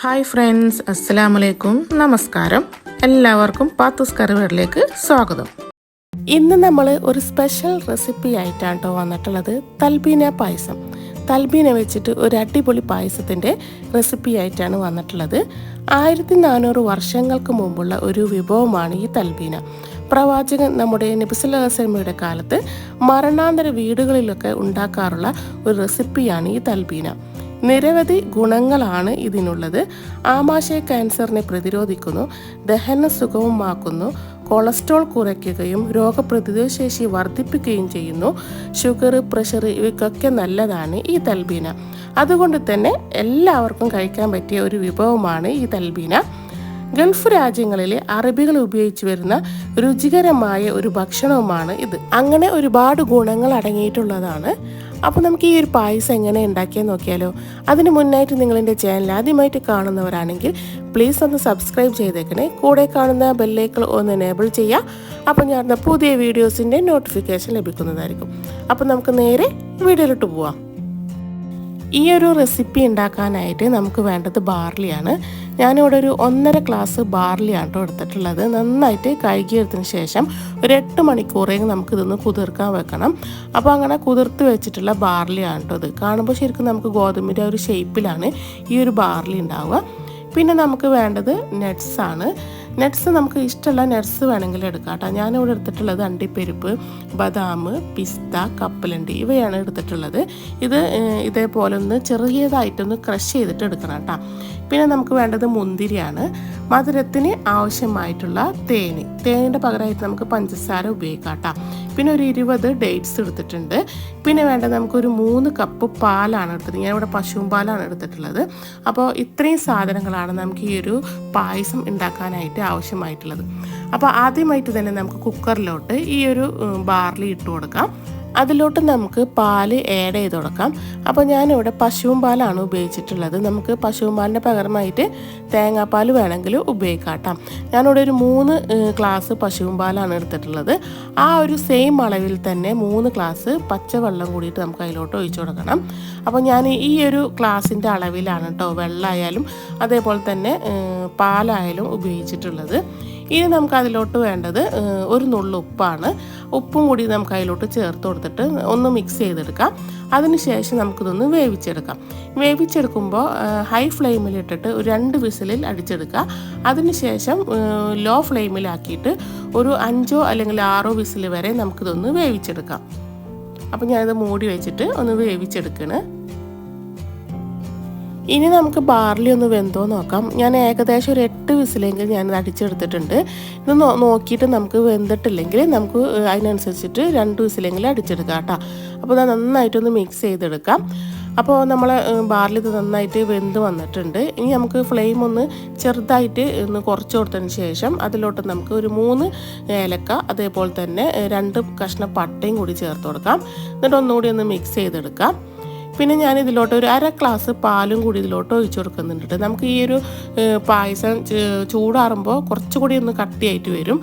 Hi friends, അസ്സലാമലൈക്കും, നമസ്കാരം. എല്ലാവർക്കും പാത്തൂസ് കറിവേറിലേക്ക് സ്വാഗതം. ഇന്ന് നമ്മൾ ഒരു സ്പെഷ്യൽ റെസിപ്പി ആയിട്ടാണ് കേട്ടോ വന്നിട്ടുള്ളത്. തൽബീന പായസം. തൽബീന വെച്ചിട്ട് ഒരു അടിപൊളി പായസത്തിൻ്റെ റെസിപ്പി ആയിട്ടാണ് വന്നിട്ടുള്ളത്. 1400 വർഷങ്ങൾക്ക് മുമ്പുള്ള ഒരു വിഭവമാണ് ഈ തൽബീന. പ്രവാചകൻ നമ്മുടെ നബി സല്ലല്ലാഹു അലൈഹി വസല്ലമയുടെ കാലത്ത് മരണാന്തര വീടുകളിലൊക്കെ ഉണ്ടാക്കാറുള്ള ഒരു റെസിപ്പിയാണ് ഈ തൽബീന. നിരവധി ഗുണങ്ങളാണ് ഇതിനുള്ളത്. ആമാശയ ക്യാൻസറിനെ പ്രതിരോധിക്കുന്നു, ദഹന സുഗമമാക്കുന്നു, കൊളസ്ട്രോൾ കുറയ്ക്കുകയും രോഗപ്രതിരോധ ശേഷി വർദ്ധിപ്പിക്കുകയും ചെയ്യുന്നു. ഷുഗർ, പ്രഷർ ഇവയ്ക്കൊക്കെ നല്ലതാണ് ഈ തൽബീന. അതുകൊണ്ട് തന്നെ എല്ലാവർക്കും കഴിക്കാൻ പറ്റിയ ഒരു വിഭവമാണ് ഈ തൽബീന. ഗൾഫ് രാജ്യങ്ങളിലെ അറബികൾ ഉപയോഗിച്ചു വരുന്ന രുചികരമായ ഒരു ഭക്ഷണവുമാണ് ഇത്. അങ്ങനെ ഒരുപാട് ഗുണങ്ങൾ അടങ്ങിയിട്ടുള്ളതാണ്. അപ്പോൾ നമുക്ക് ഈ ഒരു പായസം എങ്ങനെ ഉണ്ടാക്കിയാൽ നോക്കിയാലോ. അതിന് മുന്നായിട്ട് നിങ്ങളെൻ്റെ ചാനൽ ആദ്യമായിട്ട് കാണുന്നവരാണെങ്കിൽ പ്ലീസ് ഒന്ന് സബ്സ്ക്രൈബ് ചെയ്തേക്കണേ. കൂടെ കാണുന്ന ബെല്ലൈക്കൺ ഒന്ന് എനേബിൾ ചെയ്യുക. അപ്പോൾ ഞാൻ പുതിയ വീഡിയോസിൻ്റെ നോട്ടിഫിക്കേഷൻ ലഭിക്കുന്നതായിരിക്കും. അപ്പോൾ നമുക്ക് നേരെ വീഡിയോയിലോട്ട് പോവാം. ഈ ഒരു റെസിപ്പി ഉണ്ടാക്കാനായിട്ട് നമുക്ക് വേണ്ടത് ബാർലിയാണ്. ഞാനിവിടെ ഒരു 1.5 ഗ്ലാസ് ബാർലിയാണ് കേട്ടോ എടുത്തിട്ടുള്ളത്. നന്നായിട്ട് കഴുകിയെടുത്തതിന് ശേഷം ഒരു 8 മണിക്കൂറെങ്കിലും നമുക്കിതൊന്ന് കുതിർക്കാൻ വെക്കണം. അപ്പോൾ അങ്ങനെ കുതിർത്ത് വെച്ചിട്ടുള്ള ബാർലിയാണ് കേട്ടോ ഇത്. കാണുമ്പോൾ ശരിക്കും നമുക്ക് ഗോതമ്പിൻ്റെ ഒരു ഷേപ്പിലാണ് ഈ ഒരു ബാർലി ഉണ്ടാവുക. പിന്നെ നമുക്ക് വേണ്ടത് നട്ട്സാണ്. നട്ട്സ് നമുക്ക് ഇഷ്ടമുള്ള നട്ട്സ് വേണമെങ്കിൽ എടുക്കാം കേട്ടോ. ഞാനിവിടെ എടുത്തിട്ടുള്ളത് അണ്ടിപ്പരിപ്പ്, ബദാം, പിസ്ത, കപ്പലണ്ടി ഇവയാണ് എടുത്തിട്ടുള്ളത്. ഇത് ഇതേപോലെ ഒന്ന് ചെറിയതായിട്ടൊന്ന് ക്രഷ് ചെയ്തിട്ട് എടുക്കണം കേട്ടോ. പിന്നെ നമുക്ക് വേണ്ടത് മുന്തിരിയാണ്. മധുരത്തിന് ആവശ്യമായിട്ടുള്ള തേനിൻ്റെ പകരമായിട്ട് നമുക്ക് പഞ്ചസാര ഉപയോഗിക്കാം കേട്ടോ. പിന്നെ ഒരു 20 ഡേറ്റ്സ് എടുത്തിട്ടുണ്ട്. പിന്നെ വേണ്ടത് നമുക്കൊരു 3 കപ്പ് പാലാണ് എടുത്തത്. ഞാൻ ഇവിടെ പശുവും പാലാണ് എടുത്തിട്ടുള്ളത്. അപ്പോൾ ഇത്രയും സാധനങ്ങളാണ് നമുക്ക് ഈ ഒരു പായസം ഉണ്ടാക്കാനായിട്ട് ആവശ്യമായിട്ടുള്ളത്. അപ്പോൾ ആദ്യമായിട്ട് തന്നെ നമുക്ക് കുക്കറിലോട്ട് ഈ ഒരു ബാർലി ഇട്ട് കൊടുക്കാം. അതിലോട്ട് നമുക്ക് പാല് ആഡ് ചെയ്ത് കൊടുക്കാം. അപ്പോൾ ഞാനിവിടെ പശുവും പാലാണ് ഉപയോഗിച്ചിട്ടുള്ളത്. നമുക്ക് പശുവും പാലിൻ്റെ പകരമായിട്ട് തേങ്ങാപ്പാൽ വേണമെങ്കിൽ ഉപയോഗിക്കാം കേട്ടോ. ഞാനിവിടെ ഒരു 3 ഗ്ലാസ് പശുവും പാലാണ് എടുത്തിട്ടുള്ളത്. ആ ഒരു സെയിം അളവിൽ തന്നെ 3 ഗ്ലാസ് പച്ചവെള്ളം കൂടിയിട്ട് നമുക്ക് അതിലോട്ട് ഒഴിച്ചു കൊടുക്കണം. അപ്പോൾ ഞാൻ ഈ ഒരു ഗ്ലാസിൻ്റെ അളവിലാണ് കേട്ടോ വെള്ളമായാലും അതേപോലെ തന്നെ പാലായാലും ഉപയോഗിച്ചിട്ടുള്ളത്. ഇനി നമുക്ക് അതിലോട്ട് വേണ്ടത് ഒരു നുള്ളു ഉപ്പാണ്. ഉപ്പും കൂടി നമുക്ക് അതിലോട്ട് ചേർത്ത് കൊടുത്തിട്ട് ഒന്ന് മിക്സ് ചെയ്തെടുക്കാം. അതിനുശേഷം നമുക്കിതൊന്ന് വേവിച്ചെടുക്കാം. വേവിച്ചെടുക്കുമ്പോൾ ഹൈ ഫ്ലെയിമിലിട്ടിട്ട് ഒരു 2 വിസിലിൽ അടിച്ചെടുക്കുക. അതിനുശേഷം ലോ ഫ്ലെയിമിലാക്കിയിട്ട് ഒരു 5 അല്ലെങ്കിൽ 6 വിസിൽ വരെ നമുക്കിതൊന്ന് വേവിച്ചെടുക്കാം. അപ്പോൾ ഞാനിത് മൂടി വെച്ചിട്ട് ഒന്ന് വേവിച്ചെടുക്കണ്. ഇനി നമുക്ക് ബാർലി ഒന്ന് വെന്തോ നോക്കാം. ഞാൻ ഏകദേശം ഒരു 8 വിസിലെങ്കിൽ ഞാനിത് അടിച്ചെടുത്തിട്ടുണ്ട്. ഇത് നോക്കിയിട്ട് നമുക്ക് വെന്തിട്ടില്ലെങ്കിൽ നമുക്ക് അതിനനുസരിച്ചിട്ട് 2 വിസിലെങ്കിലും അടിച്ചെടുക്കാം കേട്ടോ. അപ്പോൾ അത് നന്നായിട്ടൊന്ന് മിക്സ് ചെയ്തെടുക്കാം. അപ്പോൾ നമ്മൾ ബാർലി ഇത് നന്നായിട്ട് വെന്ത് വന്നിട്ടുണ്ട്. ഇനി നമുക്ക് ഫ്ലെയിം ഒന്ന് ചെറുതായിട്ട് ഒന്ന് കുറച്ച് കൊടുത്തതിന് ശേഷം അതിലോട്ട് നമുക്ക് ഒരു 3 ഏലക്ക അതേപോലെ തന്നെ 2 കഷ്ണം പട്ടയും കൂടി ചേർത്ത് കൊടുക്കാം. എന്നിട്ട് ഒന്നുകൂടി ഒന്ന് മിക്സ് ചെയ്തെടുക്കാം. പിന്നെ ഞാൻ ഇതിലോട്ട് ഒരു 1/2 ഗ്ലാസ് പാലും കൂടി ഇതിലോട്ട് ഒഴിച്ചു കൊടുക്കുന്നുണ്ട്. നമുക്ക് ഈ ഒരു പായസം ചൂടാറുമ്പോൾ കുറച്ചുകൂടി ഒന്ന് കട്ടിയായിട്ട് വരും.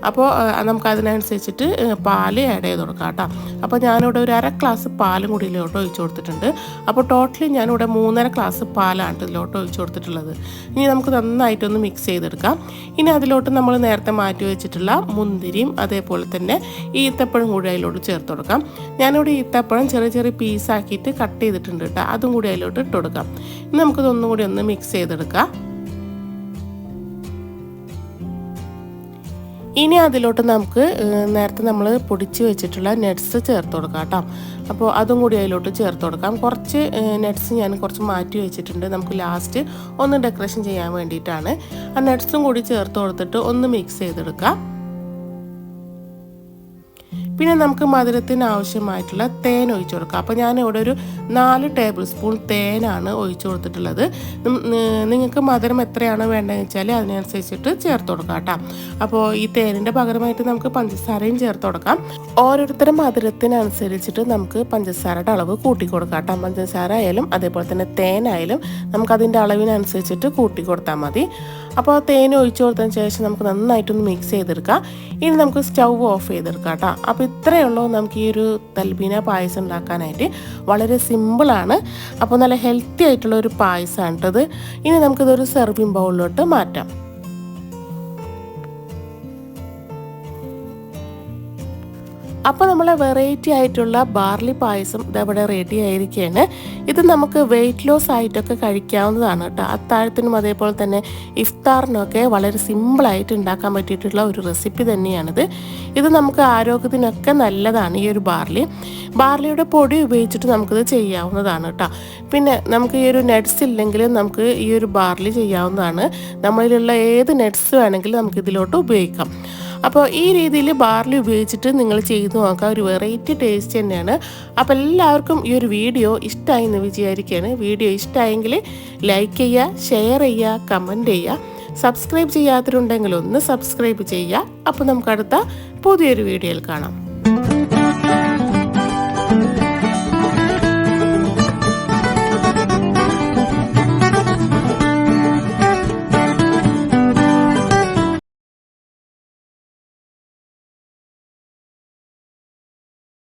അപ്പോൾ നമുക്ക് അതിനനുസരിച്ചിട്ട് പാല് ആഡ് ചെയ്ത് കൊടുക്കാം കേട്ടോ. അപ്പോൾ ഞാനിവിടെ ഒരു 1/2 ഗ്ലാസ് പാലും കൂടി ഇതിലോട്ട് ഒഴിച്ചു കൊടുത്തിട്ടുണ്ട്. അപ്പോൾ ടോട്ടലി ഞാനിവിടെ 3.5 ഗ്ലാസ് പാലാണ് ഇതിലോട്ട് ഒഴിച്ചു കൊടുത്തിട്ടുള്ളത്. ഇനി നമുക്ക് നന്നായിട്ടൊന്ന് മിക്സ് ചെയ്തെടുക്കാം. ഇനി അതിലോട്ട് നമ്മൾ നേരത്തെ മാറ്റി വെച്ചിട്ടുള്ള മുന്തിരിയും അതേപോലെ തന്നെ ഈത്തപ്പഴം കൂടി അതിലോട്ട് ചേർത്ത് കൊടുക്കാം. ഞാനിവിടെ ഈത്തപ്പഴം ചെറിയ ചെറിയ പീസാക്കിയിട്ട് കട്ട് ചെയ്തിട്ടുണ്ട് കേട്ടോ. അതും കൂടി അതിലോട്ട് ഇട്ട് കൊടുക്കാം. ഇനി നമുക്കിതൊന്നും കൂടി ഒന്ന് മിക്സ് ചെയ്തെടുക്കാം. ഇനി അതിലോട്ട് നമുക്ക് നേരത്തെ നമ്മൾ പൊടിച്ച് വെച്ചിട്ടുള്ള നട്ട്സ് ചേർത്ത് കൊടുക്കാം കേട്ടോ. അപ്പോൾ അതും കൂടി അതിലോട്ട് ചേർത്ത് കൊടുക്കാം. കുറച്ച് നട്ട്സ് ഞാൻ കുറച്ച് മാറ്റി വെച്ചിട്ടുണ്ട്. നമുക്ക് ലാസ്റ്റ് ഒന്ന് ഡെക്കറേഷൻ ചെയ്യാൻ വേണ്ടിയിട്ടാണ്. ആ നട്ട്സും കൂടി ചേർത്ത് കൊടുത്തിട്ട് ഒന്ന് മിക്സ് ചെയ്തെടുക്കാം. പിന്നെ നമുക്ക് മധുരത്തിന് ആവശ്യമായിട്ടുള്ള തേൻ ഒഴിച്ചു കൊടുക്കാം. അപ്പോൾ ഞാനിവിടെ ഒരു 4 ടേബിൾ സ്പൂൺ തേനാണ് ഒഴിച്ചു കൊടുത്തിട്ടുള്ളത്. നിങ്ങൾക്ക് മധുരം എത്രയാണോ വേണ്ടതെന്ന് വെച്ചാൽ അതിനനുസരിച്ചിട്ട് ചേർത്ത് കൊടുക്കാം കേട്ടോ. അപ്പോൾ ഈ തേനിൻ്റെ പകരമായിട്ട് നമുക്ക് പഞ്ചസാരയും ചേർത്ത് കൊടുക്കാം. ഓരോരുത്തരുടെ മധുരത്തിനനുസരിച്ചിട്ട് നമുക്ക് പഞ്ചസാരയുടെ അളവ് കൂട്ടി കൊടുക്കാം കേട്ടോ. പഞ്ചസാര ആയാലും അതേപോലെ തന്നെ തേനായാലും നമുക്കതിൻ്റെ അളവിനനുസരിച്ചിട്ട് കൂട്ടി കൊടുത്താൽ മതി. അപ്പോൾ തേൻ ഒഴിച്ചു കൊടുത്തതിന് ശേഷം നമുക്ക് നന്നായിട്ടൊന്ന് മിക്സ് ചെയ്തെടുക്കാം. ഇനി നമുക്ക് സ്റ്റൗ ഓഫ് ചെയ്തെടുക്കാം കേട്ടോ. അപ്പോൾ ഇത്രയേ ഉള്ളൂ നമുക്ക് ഈ ഒരു തൽബീന പായസം ഉണ്ടാക്കാനായിട്ട്. വളരെ സിമ്പിളാണ്. അപ്പോൾ നല്ല ഹെൽത്തി ആയിട്ടുള്ള ഒരു പായസമാണ് കേട്ടത്. ഇനി നമുക്കിതൊരു സെർവിങ് ബൗളിലോട്ട് മാറ്റാം. അപ്പോൾ നമ്മളെ വെറൈറ്റി ആയിട്ടുള്ള ബാർലി പായസം ഇതവിടെ റെഡി ആയിരിക്കുകയാണ്. ഇത് നമുക്ക് വെയിറ്റ് ലോസ് ആയിട്ടൊക്കെ കഴിക്കാവുന്നതാണ് കേട്ടോ. അത്താഴത്തിനും അതേപോലെ തന്നെ ഇഫ്താറിനൊക്കെ വളരെ സിമ്പിളായിട്ട് ഉണ്ടാക്കാൻ പറ്റിയിട്ടുള്ള ഒരു റെസിപ്പി തന്നെയാണിത്. ഇത് നമുക്ക് ആരോഗ്യത്തിനൊക്കെ നല്ലതാണ്. ഈ ഒരു ബാർലിയുടെ പൊടി ഉപയോഗിച്ചിട്ട് നമുക്കിത് ചെയ്യാവുന്നതാണ് കേട്ടോ. പിന്നെ നമുക്ക് ഈ ഒരു നട്ട്സ് ഇല്ലെങ്കിലും നമുക്ക് ഈ ഒരു ബാർലി ചെയ്യാവുന്നതാണ്. നമ്മളിലുള്ള ഏത് നട്ട്സ് വേണമെങ്കിലും നമുക്ക് ഇതിലോട്ട് ഉപയോഗിക്കാം. അപ്പോൾ ഈ രീതിയിൽ ബാർലി ഉപയോഗിച്ചിട്ട് നിങ്ങൾ ചെയ്തു നോക്കുക. ഒരു വെറൈറ്റി ടേസ്റ്റ് തന്നെയാണ്. അപ്പോൾ എല്ലാവർക്കും ഈ ഒരു വീഡിയോ ഇഷ്ടമായി എന്ന് വിചാരിക്കുകയാണ്. വീഡിയോ ഇഷ്ടമായെങ്കിൽ ലൈക്ക് ചെയ്യുക, ഷെയർ ചെയ്യുക, കമൻറ്റ് ചെയ്യുക. സബ്സ്ക്രൈബ് ചെയ്യാത്തവരുണ്ടെങ്കിൽ ഒന്ന് സബ്സ്ക്രൈബ് ചെയ്യുക. അപ്പോൾ നമുക്ക് അടുത്ത പുതിയൊരു വീഡിയോയിൽ കാണാം.